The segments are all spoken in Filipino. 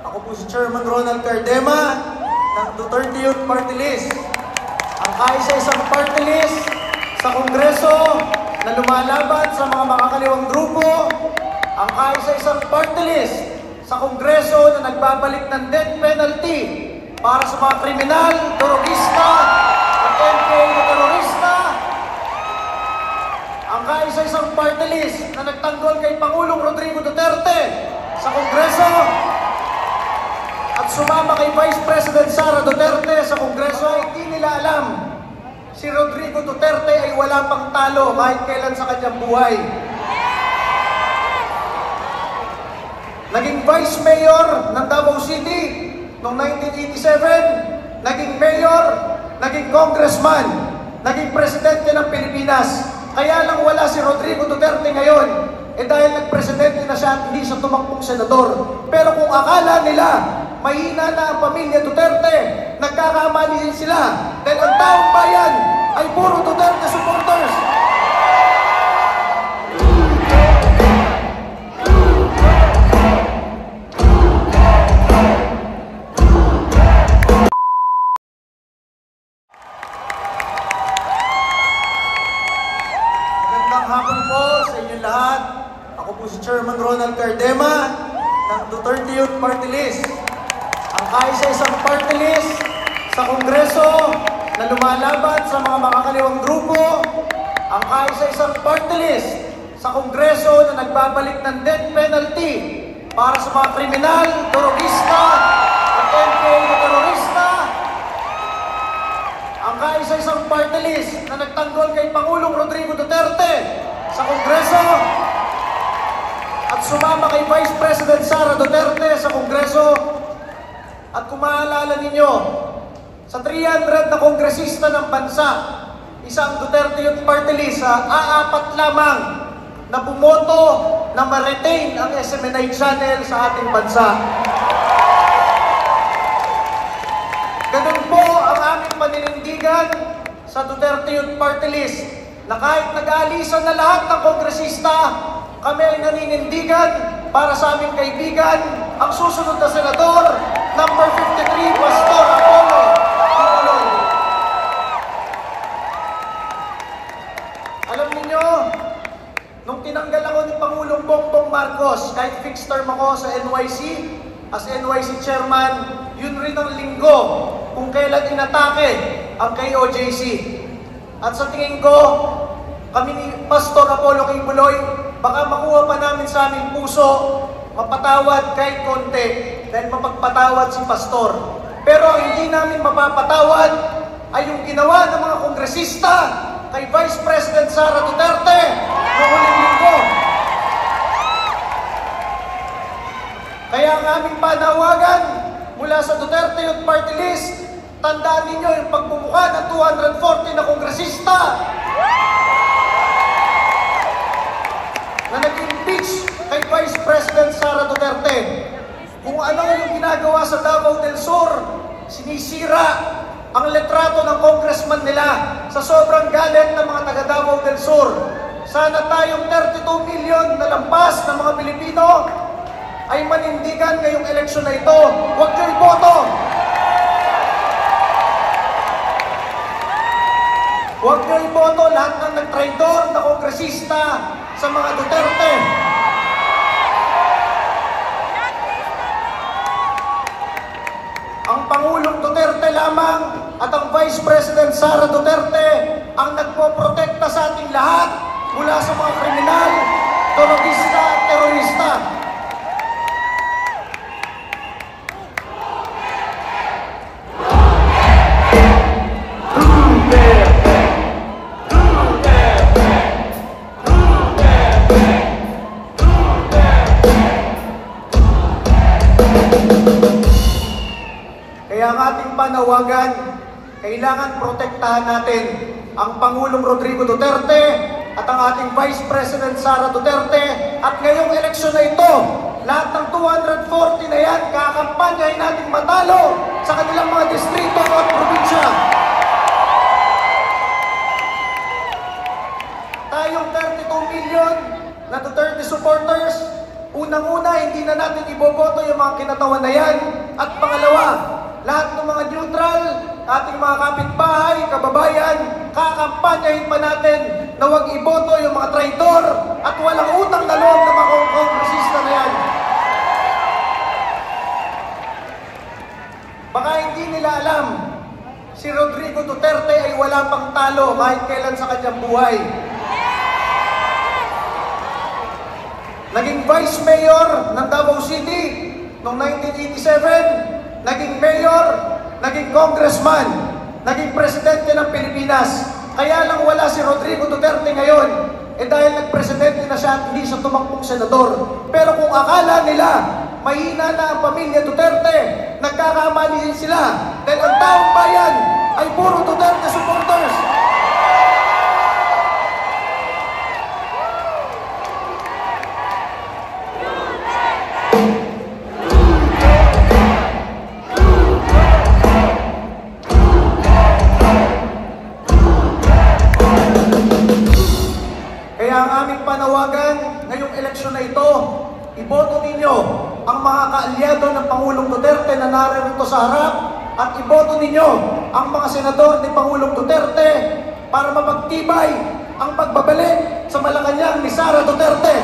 Ako po si Chairman Ronald Cardema ng Duterte Youth Party List. Ang kaisa-isang party list sa Kongreso na lumalaban sa mga makakaliwang grupo. Ang kaisa-isang party list sa Kongreso na nagbabalik ng death penalty para sa mga kriminal, dorogista at MK na terorista. Ang kaisa-isang party list na nagtanggol kay Pangulong Rodrigo Duterte sa Kongreso at sumama kay Vice President Sara Duterte sa Kongreso. Hindi nila alam, si Rodrigo Duterte ay wala pang talo kahit kailan sa kanyang buhay. Naging Vice Mayor ng Davao City noong 1987, naging Mayor, naging Congressman, naging Presidente ng Pilipinas. Kaya lang wala si Rodrigo Duterte ngayon, dahil nagpresidente na siya at hindi siya tumakbong senador. Pero kung akala nila mahina na ang pamilya Duterte, nagkakamali din sila. Dahil ang taong bayan ay puro Duterte supporters. Magandang hapon po sa inyo lahat. Ako po si Chairman Ronald Cardema ng Duterte Youth Party List. Ang kaisa-isang party list sa Kongreso na lumalaban sa mga makakaliwang grupo. Ang kaisa-isang party list sa Kongreso na nagbabalik ng death penalty para sa mga kriminal, dorogista at MK na terorista. Ang kaisa-isang party list na nagtanggol kay Pangulong Rodrigo Duterte sa Kongreso at sumama kay Vice President Sara Duterte sa Kongreso. At kung maalala ninyo, sa 300 na kongresista ng bansa, isang Duterte Youth Party List, aapat lamang na bumoto na ma-retain ang SMNI channel sa ating bansa. Ganun po ang aming paninindigan sa Duterte Youth Party List, na kahit nag-aalisan na lahat ng kongresista, kami ay naninindigan para sa aming kaibigan, ang susunod na senador, number 53, Pastor Apollo Kibuloy. Alam niyo, nung tinanggal ako ni Pangulong Bongbong Marcos, kahit fixed term ako sa NYC, as NYC chairman, yun rin ang linggo kung kailan inatake ang KOJC. At sa tingin ko, kami ni Pastor Apollo Kibuloy, baka makuha pa namin sa aming puso, mapatawad kahit konti, dahil mapagpatawad si Pastor. Pero ang hindi namin mapapatawad ay yung ginawa ng mga kongresista kay Vice President Sara Duterte noong huling linggo. Kaya ang aming panawagan mula sa Duterte Youth Party List, tandaan ninyo yung pagmumukha ng 240 na kongresista na nag-impeach kay Vice President Sara Duterte. Kung ano yung ginagawa sa Davao del Sur, sinisira ang letrato ng congressman nila sa sobrang galit ng mga taga Davao del Sur. Sana tayong 32 million na lampas ng mga Pilipino ay manindigan ngayong eleksyon na ito. Huwag niyo iboto! Huwag niyo iboto lahat ng nagtraidor na kongresista sa mga Duterte. Ang Pangulong Duterte lamang at ang Vice President Sara Duterte ang nagpoprotekta sa ating lahat mula sa mga kriminal, dorogista at terorista. Kaya ang ating panawagan, kailangan protektahan natin ang Pangulong Rodrigo Duterte at ang ating Vice President Sara Duterte. At ngayong eleksyon na ito, lahat ng 240 na yan, kakampanyahin natin matalo sa kanilang mga distrito at probinsya. Tayong 32 million na Duterte supporters, Unang-una, hindi na natin iboboto yung mga kinatawan na yan. At pangalawa, lahat ng mga neutral, ating mga kapitbahay, kababayan, kakampanyahin pa natin na huwag iboto yung mga traitor at walang utang na loob ng mga kongresista na yan. Baka hindi nila alam, si Rodrigo Duterte ay wala pang talo kahit kailan sa kanyang buhay. Naging Vice Mayor ng Davao City noong 1987, naging Mayor, naging Congressman, naging Presidente ng Pilipinas. Kaya lang wala si Rodrigo Duterte ngayon, dahil nagpresidente na siya at hindi siya tumakbong senador. Pero kung akala nila, mahina na ang pamilya Duterte, nagkakamali din sila. Dahil ang taong bayan ay puro Duterte supporters. Kaya ang aming panawagan ngayong eleksyon na ito, iboto ninyo ang mga kaalyado ng Pangulong Duterte na narito sa harap at iboto ninyo ang mga senador ni Pangulong Duterte para mapagtibay ang pagbabalik sa Malacanang ni Sara Duterte.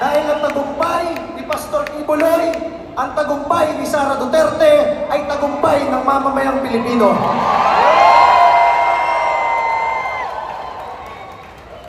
Dahil ang tagumpay ni Pastor Kibuloy, ang tagumpay ni Sara Duterte ay tagumpay ng mamamayang Pilipino.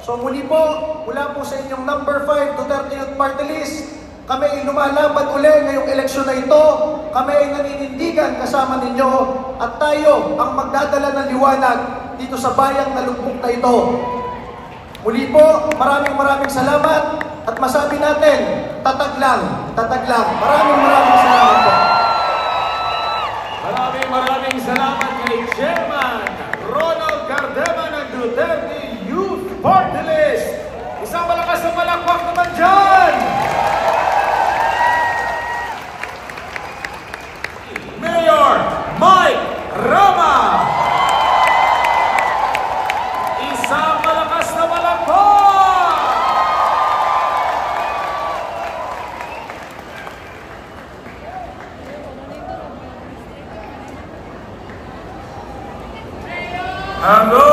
So muli po, mula po sa inyong number 5 Duterte Youth Party List, kami ay lumalaban uli ngayong eleksyon na ito. Kami ay naninindigan kasama ninyo at tayo ang magdadala ng liwanag dito sa bayang nalugmok na ito. Muli po, maraming salamat at masabi natin, tatag lang, tatag lang. Maraming salamat po. Maraming salamat kay Chairman Ronald Cardema ng Duterte Youth Party List. Isang malakas na palakpak naman dyan! Mayor Mike Rama! Isang malakas na palakpak! Hello!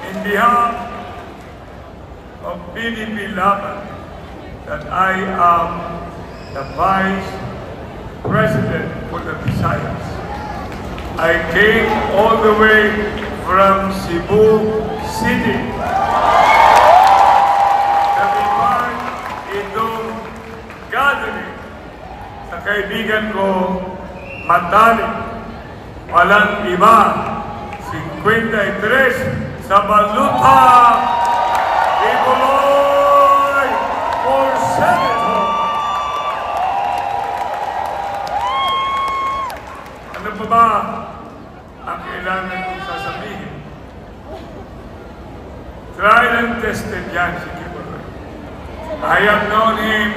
In behalf of PDP Laban, that I am the Vice President for the Visayas. I came all the way from Cebu City to be part itong gathering sa kaibigan ko Mandali. Walang iba, 53 sa Baluta, Kibuloy for Senator. Ano pa ba ang kailangan kong sasabihin? Tried and tested yan si Kibuloy. I have known him.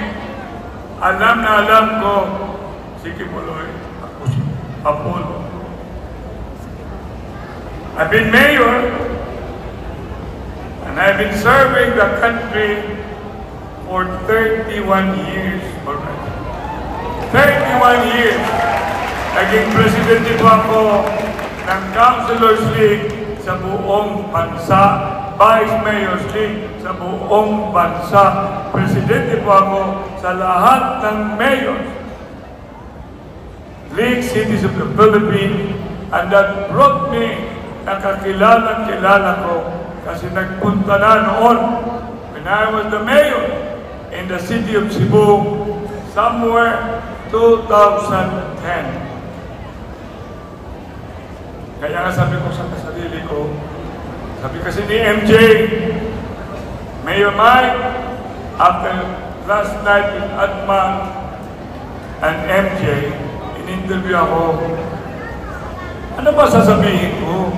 Alam na alam ko si Kibuloy. Ako si Apollo. I've been mayor and I've been serving the country for 31 years already. 31 years. Naging presidente po ako ng Councilors League sa buong bansa, Vice Mayor's League sa buong bansa. Presidente po ako sa lahat ng mayors. League Cities of the Philippines, and that brought me nakakilala ko kasi nagpunta na noon when I was the mayor in the city of Cebu somewhere 2010. Kaya nga sabi ko sa sarili ko, sabi kasi ni MJ, Mayor Mike, after last night with Atma and MJ, in-interview ako, ano ba sasabihin ko?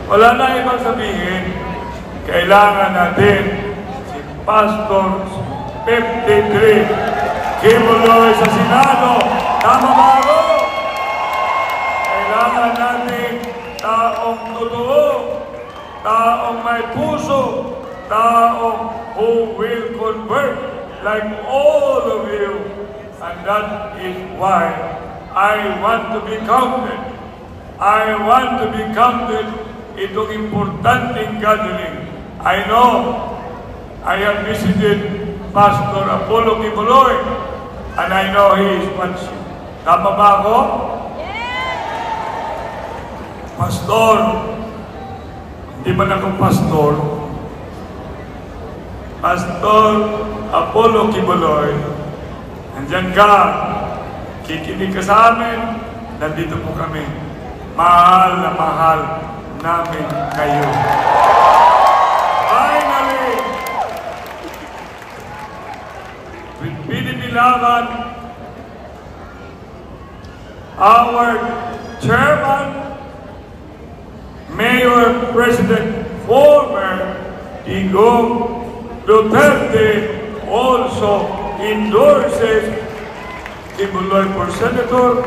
Wala na ibang sabihin. Kailangan natin si pastors, 53. Kibuloy sa Senado. Tama ba ako? Kailangan natin taong totoo, taong may puso, taong who will convert like all of you. And that is why I want to be counted. I want to be counted itong importanteng gathering. I know I have visited Pastor Apollo Kibuloy and I know he is watching. Tama ba ako? Pastor, hindi man ako pastor. Pastor Apollo Kibuloy, nandyan ka, kikinig ka sa amin, nandito po kami. Mahal na mahal namin kayo. Finally, with PDP Laban, our chairman, Mayor, President, former Digong Duterte also endorses Kibuloy for Senator,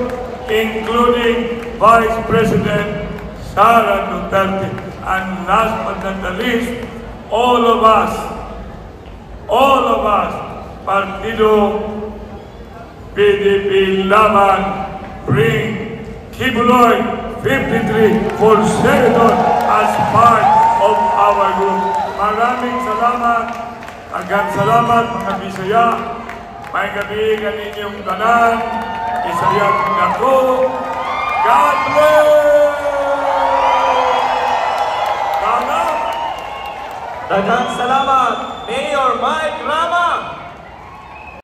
including Vice President Sara Duterte. And last but not the least, all of us, Partido PDP Laban, bring Kibuloy 53 for Senator as part of our group. Maraming salamat. Agang salamat mga Bisaya. May gabi kaninyong tanan. Isaya ako. God bless! Daghang salamat, Mayor Mike Rama!